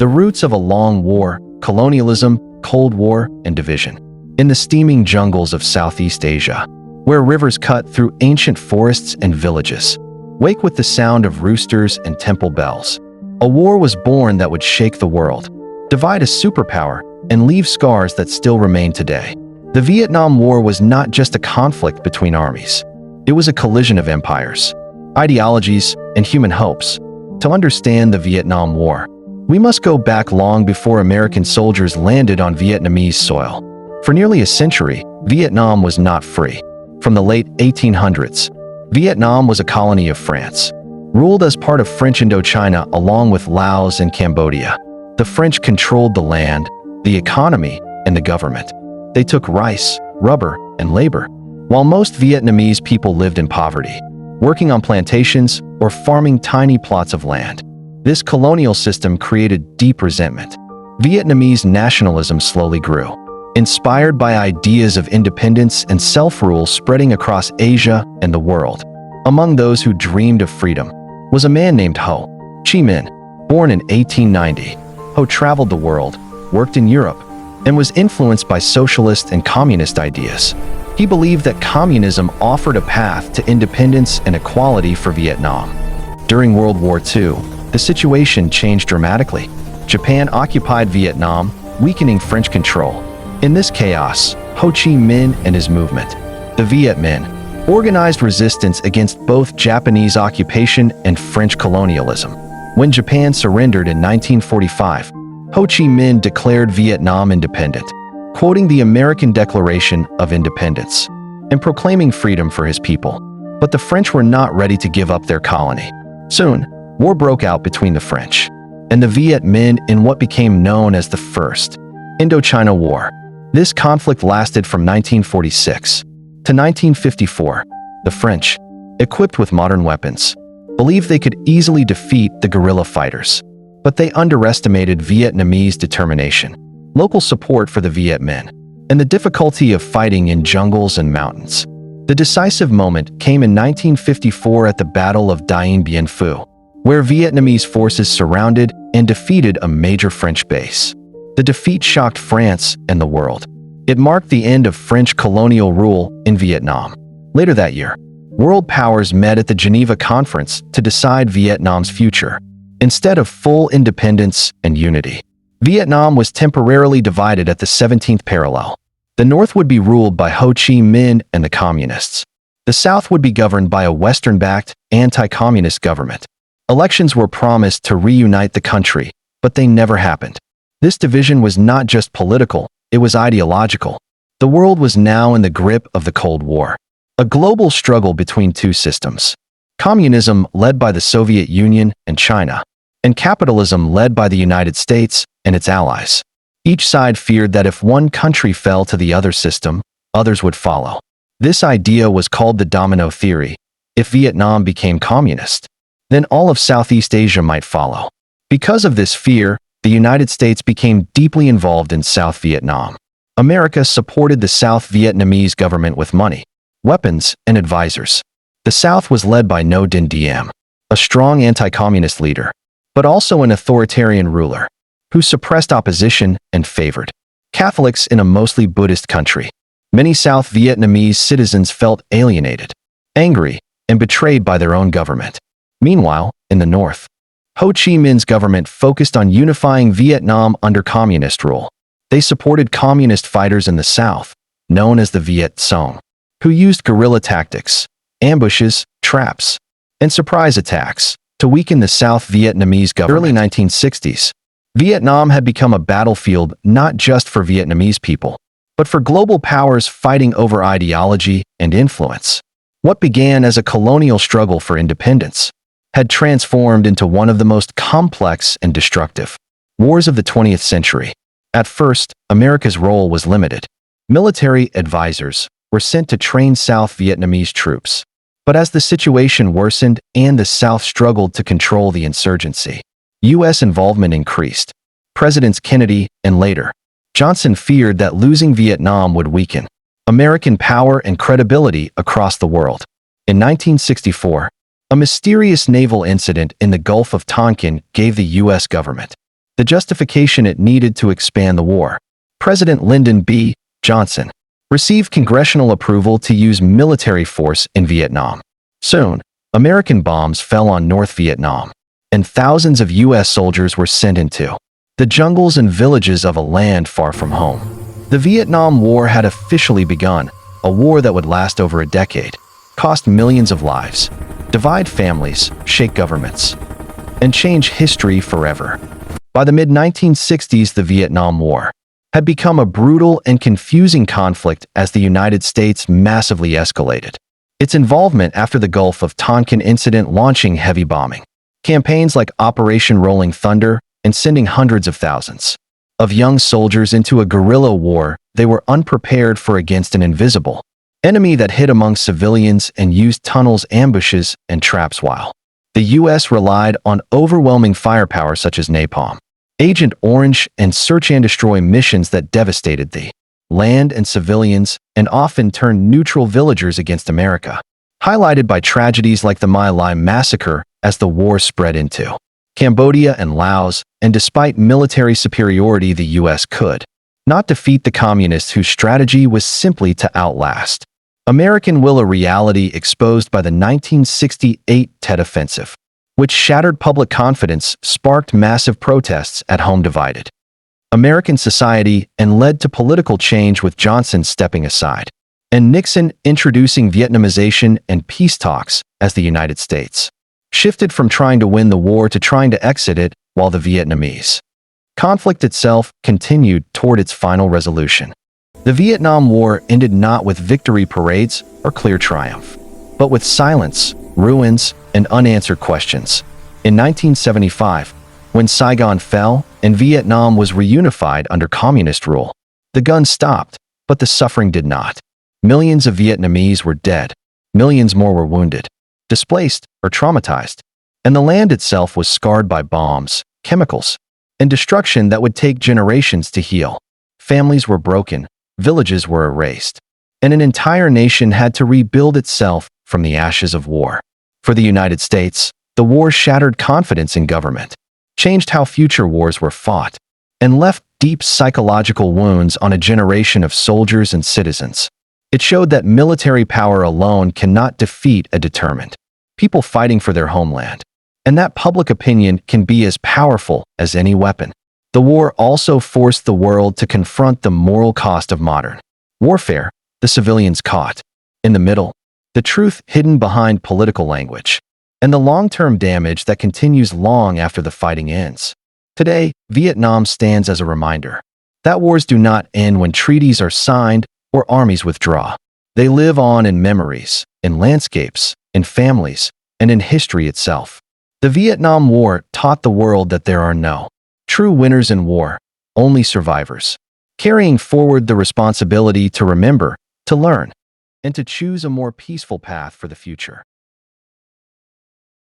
the roots of a long war, colonialism, Cold War, and division. In the steaming jungles of Southeast Asia, where rivers cut through ancient forests and villages, wake with the sound of roosters and temple bells, a war was born that would shake the world, divide a superpower, and leave scars that still remain today. The Vietnam War was not just a conflict between armies. It was a collision of empires, ideologies, and human hopes. To understand the Vietnam War, we must go back long before American soldiers landed on Vietnamese soil. For nearly a century, Vietnam was not free. From the late 1800s, Vietnam was a colony of France, ruled as part of French Indochina along with Laos and Cambodia. The French controlled the land, the economy, and the government. They took rice, rubber, and labor, while most Vietnamese people lived in poverty, working on plantations or farming tiny plots of land. This colonial system created deep resentment. Vietnamese nationalism slowly grew, inspired by ideas of independence and self-rule spreading across Asia and the world. Among those who dreamed of freedom was a man named Ho Chi Minh. Born in 1890, Ho traveled the world, worked in Europe, and was influenced by socialist and communist ideas. He believed that communism offered a path to independence and equality for Vietnam. During World War II, the situation changed dramatically. Japan occupied Vietnam, weakening French control. In this chaos, Ho Chi Minh and his movement, the Viet Minh, organized resistance against both Japanese occupation and French colonialism. When Japan surrendered in 1945, Ho Chi Minh declared Vietnam independent, quoting the American Declaration of Independence and proclaiming freedom for his people. But the French were not ready to give up their colony. Soon, war broke out between the French and the Viet Minh in what became known as the First Indochina War. This conflict lasted from 1946 to 1954. The French, equipped with modern weapons, believed they could easily defeat the guerrilla fighters, but they underestimated Vietnamese determination, local support for the Viet Minh, and the difficulty of fighting in jungles and mountains. The decisive moment came in 1954 at the Battle of Dien Bien Phu, where Vietnamese forces surrounded and defeated a major French base. The defeat shocked France and the world. It marked the end of French colonial rule in Vietnam. Later that year, world powers met at the Geneva Conference to decide Vietnam's future. Instead of full independence and unity, Vietnam was temporarily divided at the 17th parallel. The North would be ruled by Ho Chi Minh and the Communists. The South would be governed by a Western-backed, anti-communist government. Elections were promised to reunite the country, but they never happened. This division was not just political, it was ideological. The world was now in the grip of the Cold War, a global struggle between two systems. Communism led by the Soviet Union and China, and capitalism led by the United States and its allies. Each side feared that if one country fell to the other system, others would follow. This idea was called the domino theory. If Vietnam became communist, then all of Southeast Asia might follow. Because of this fear, the United States became deeply involved in South Vietnam. America supported the South Vietnamese government with money, weapons, and advisors. The South was led by Ngo Dinh Diem, a strong anti-communist leader, but also an authoritarian ruler who suppressed opposition and favored Catholics in a mostly Buddhist country. Many South Vietnamese citizens felt alienated, angry, and betrayed by their own government. Meanwhile, in the North, Ho Chi Minh's government focused on unifying Vietnam under communist rule. They supported communist fighters in the South, known as the Viet Cong, who used guerrilla tactics, ambushes, traps, and surprise attacks to weaken the South Vietnamese government. Early 1960s, Vietnam had become a battlefield not just for Vietnamese people, but for global powers fighting over ideology and influence. What began as a colonial struggle for independence had transformed into one of the most complex and destructive wars of the 20th century. At first, America's role was limited. Military advisors were sent to train South Vietnamese troops. But as the situation worsened and the South struggled to control the insurgency, U.S. involvement increased. Presidents Kennedy and later Johnson feared that losing Vietnam would weaken American power and credibility across the world. In 1964, a mysterious naval incident in the Gulf of Tonkin gave the U.S. government the justification it needed to expand the war. President Lyndon B. Johnson received congressional approval to use military force in Vietnam. Soon, American bombs fell on North Vietnam, and thousands of U.S. soldiers were sent into the jungles and villages of a land far from home. The Vietnam War had officially begun, a war that would last over a decade, cost millions of lives, divide families, shake governments, and change history forever. By the mid-1960s, the Vietnam War had become a brutal and confusing conflict as the United States massively escalated its involvement after the Gulf of Tonkin incident, launching heavy bombing campaigns like Operation Rolling Thunder and sending hundreds of thousands of young soldiers into a guerrilla war they were unprepared for against an invisible enemy that hid among civilians and used tunnels, ambushes, and traps, while the U.S. relied on overwhelming firepower such as napalm, Agent Orange, and search and destroy missions that devastated the land and civilians and often turned neutral villagers against America, highlighted by tragedies like the My Lai massacre as the war spread into Cambodia and Laos, and despite military superiority, the U.S. could not defeat the communists, whose strategy was simply to outlast American will, a reality exposed by the 1968 Tet Offensive, which shattered public confidence, sparked massive protests at home, divided American society, and led to political change, with Johnson stepping aside and Nixon introducing Vietnamization and peace talks as the United States shifted from trying to win the war to trying to exit it, while the Vietnamese conflict itself continued toward its final resolution. The Vietnam War ended not with victory parades or clear triumph, but with silence, ruins, and unanswered questions. In 1975, when Saigon fell and Vietnam was reunified under communist rule, the guns stopped, but the suffering did not. Millions of Vietnamese were dead, millions more were wounded, displaced, or traumatized, and the land itself was scarred by bombs, chemicals, and destruction that would take generations to heal. Families were broken, villages were erased, and an entire nation had to rebuild itself from the ashes of war. For the United States, the war shattered confidence in government, changed how future wars were fought, and left deep psychological wounds on a generation of soldiers and citizens. It showed that military power alone cannot defeat a determined people fighting for their homeland, and that public opinion can be as powerful as any weapon. The war also forced the world to confront the moral cost of modern warfare, the civilians caught in the middle, the truth hidden behind political language, and the long-term damage that continues long after the fighting ends. Today, Vietnam stands as a reminder that wars do not end when treaties are signed or armies withdraw. They live on in memories, in landscapes, in families, and in history itself. The Vietnam War taught the world that there are no true winners in war, only survivors, carrying forward the responsibility to remember, to learn, and to choose a more peaceful path for the future.